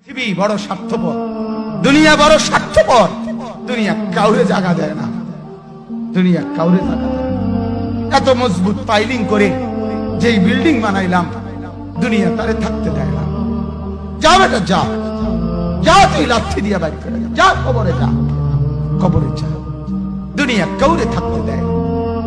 পৃথিবী বড় স্বার্থপর, দুনিয়া বড় স্বার্থপর। দুনিয়া কাউরে জায়গা দেয় না, দুনিয়া কাউরে জায়গা দেয় না। এত মজবুত পাইলিং করে যেই বিল্ডিং বানাইলাম, দুনিয়া তারে থাকতে দেয় না। যা বেটা যা, যা তুই লাঠি দিয়া বাইর করে যা, কবরে যা, কবরে যা। দুনিয়া কাউরে থাকতে দেয় না।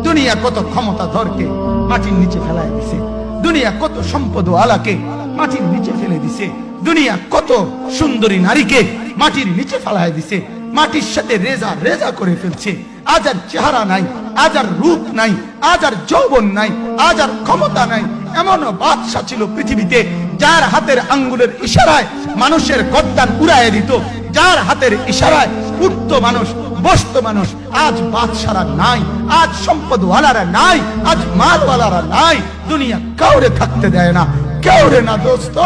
দুনিয়া কত ক্ষমতা ধরকে মাটির নিচে ফেলায় দিছে, দুনিয়া কত সম্পদ আলাকে মাটির নিচে ফেলে দিছে, দুনিয়া কত সুন্দরী নারীকে মাটির নিচে ফেলায় দিছে, মাটির সাথে রেজা রেজা করে ফেলছে। আজ আর চেহারা নাই, আজ আর রূপ নাই, আজ আর যৌবন নাই, আজ আর ক্ষমতা নাই। এমন বাদশা ছিল পৃথিবীতে যার হাতের আঙ্গুলের ইশারায় মানুষের গর্দান উড়াইয়া দিত, যার হাতের ইশারায় উঠতো মানুষ, বসতো মানুষ। আজ বাদশারা নাই, আজ সম্পদওয়ালারা নাই, আজ মালওয়ালারা নাই। দুনিয়া কাউরে থাকতে দেয় না, কাউরে না দোস্ত,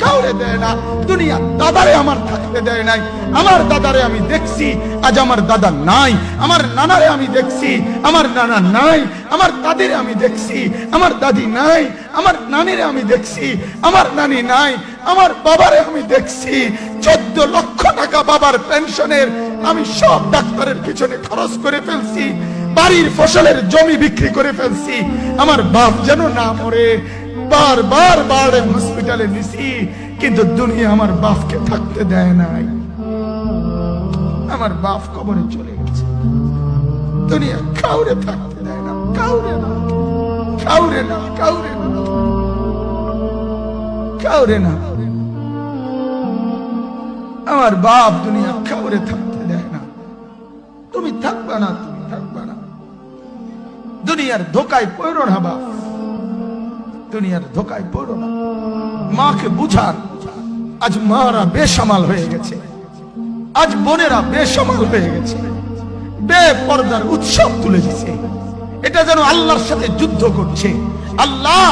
কাউরে দেয় না। দুনিয়া দাদারে আমার থাকতে দেয় নাই। আমার দাদারে আমি দেখছি, আজ আমার দাদা নাই। আমার নানারে আমি দেখছি, আমার নানা নাই। আমার দাদিরে আমি দেখছি, আমার দাদি নাই। আমার নানিরে আমি দেখছি, আমার নানি নাই। আমার বাবারে আমি দেখছি, 14 লক্ষ টাকা বাবার পেনশনের আমি সব ডাক্তারের পিছনে খরচ করে ফেলছি, বাড়ির ফসলের জমি বিক্রি করে ফেলছি। আমার বাপ যেন না মরে বারবার বারে হসপিটালে নিছি, কিন্তু দুনিয়া আমার বাপকে থাকতে দেয় নাই। আমার বাপ কবরে চলে গেছে, দুনিয়া কাউরে থাকতে দেয় না, কাউরে না, কাউরে না, কাউরে না, কাউরে না। আমার বাপ দুনিয়া কাউরে থাকতে দেয় না। তুমি থাকবা না, তুমি থাকবা না। দুনিয়ার ধোকায় পড়ো না বাপ, দুনিয়ার ধোকায় পড়ো না। মাকে বুঝার, আজ মারা বেসামাল হয়ে গেছে, আজ বোনেরা বেসামাল হয়ে গেছে, বেপরদার উৎসব তুলে দিছে। এটা যেন আল্লাহর সাথে যুদ্ধ করছে। আল্লাহ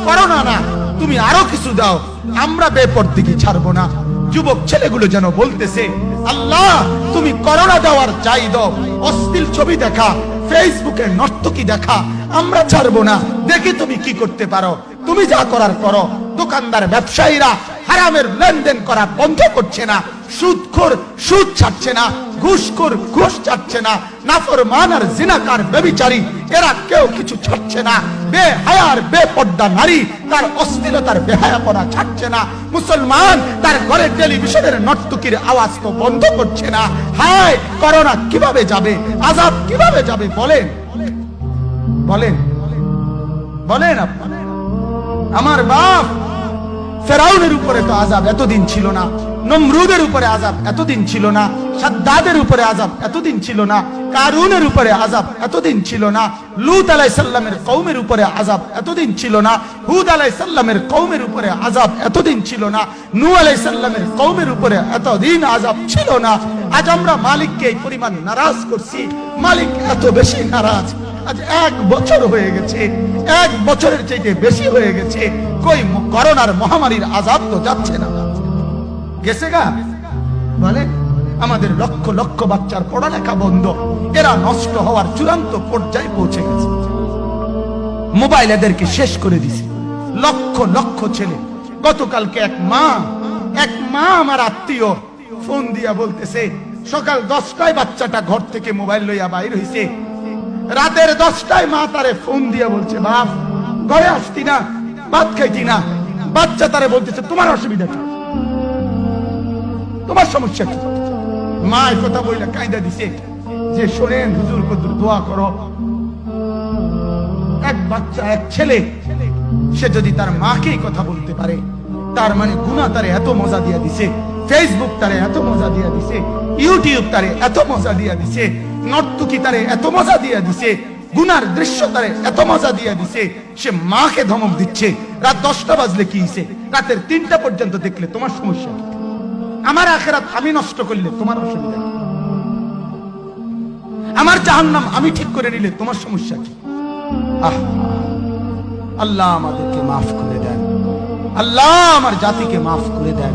করোনা না, তুমি আরো কিছু দাও, আমরা বেপরদিকে ছাড়বো না। যুবক ছেলেগুলো যেন বলতেছে, আল্লাহ তুমি করোনা দেওয়ার চাই দাও, অশ্লীল ছবি দেখা, ফেসবুকে নর্তকী দেখা, আমরা ছাড়বো না। দেখি তুমি কি করতে পারো, তুমি যা করার করো। দোকানদার ব্যবসায়ীরা হারামের লেনদেন করা বন্ধ করছে না, সুদখোর সুদ ছাড়ছে না, ঘুষখোর ঘুষ ছাড়ছে না, নাফরমান আর জিনাকার ব্যভিচারী এরা কেউ কিছু ছাড়ছে না। বেহায়ার বেপর্দা নারী তার অশ্লীলতার বেহায়াপনা ছাড়ছে না। মুসলমান তার ঘরে টেলিভিশনের নর্তকীর আওয়াজ তো বন্ধ করছে না। হায় করোনা কিভাবে যাবে, আযাব কিভাবে যাবে বলেন, বলেন, বলেন আপনি। আমার বাপ ফেরাউনের উপরে তো আযাব এতদিন ছিল না, নমরুদের উপরে আযাব এতদিন ছিল না, সাদ্দাদের উপরে আযাব এতদিন ছিল না, কারুনের উপরে আযাব এতদিন ছিল না, লূত আলাইহিস সালামের কওমের উপরে আযাব এতদিন ছিল না, হুদ আলাইহিস সালামের কওমের উপরে আযাব এতদিন ছিল না, নূহ আলাইহিস সালামের কওমের উপরে এতদিন আযাব ছিল না। আজ আমরা মালিককে এই পরিমাণ নারাজ করছি, মালিক এত বেশি নারাজ। আজ 1 বছর হয়ে গেছে, 1 বছরের চাইতে বেশি হয়ে গেছে, কই করোনার মহামারীর আযাব তো যাচ্ছে না, গেছে গা বলে। আমাদের লক্ষ লক্ষ বাচ্চার পড়ালেখা বন্ধ, এরা নষ্ট হওয়ার চূড়ান্ত পর্যায়ে পৌঁছে গেছে। মোবাইল এদেরকে শেষ করে দিছে, লক্ষ লক্ষ ছেলে। গতকালকে এক মা আমার আত্মীয় ফোন দিয়া বলতেছে, সকাল 10টায় বাচ্চাটা ঘর থেকে মোবাইল লইয়া বাইর হইছে, রাতের 10টায় মা তারে ফোন দিয়া বলছে, বাপ ঘরে আসতি না, ভাত খাইতি না। বাচ্চা তারে বলতেছে, তোমার অসুবিধা কি, তোমার সমস্যা কি? মা এই কথা বইলা কায়দা দিছে যে, শোনেন হুজুর কদুর দোয়া করো। এক বাচ্চা, এক ছেলে, সে যদি তার মাকে কথা বলতে পারে, তার মানে গুনাহ তারে এত মজা দিয়া দিছে, ফেসবুক তারে এত মজা দিয়া দিছে, ইউটিউব তারে এত মজা দিয়া দিছে, নর্তকী তারে এত মজা দিয়া দিছে, গুনার দৃশ্য তারে এত মজা দিয়া দিছে, সে মাকে ধমক দিচ্ছে। রাত 10টা বাজলে কি হইছে, রাতের 3টা পর্যন্ত দেখলে তোমার সমস্যা কি? আমার আখিরাত আমি নষ্ট করলে তোমার অসুবিধা কি? আমার জাহান্নাম আমি ঠিক করে নিলে তোমার সমস্যা কি? আল্লাহ আমাদেরকে মাফ করে দেন, আল্লাহ আমার জাতিকে মাফ করে দেন।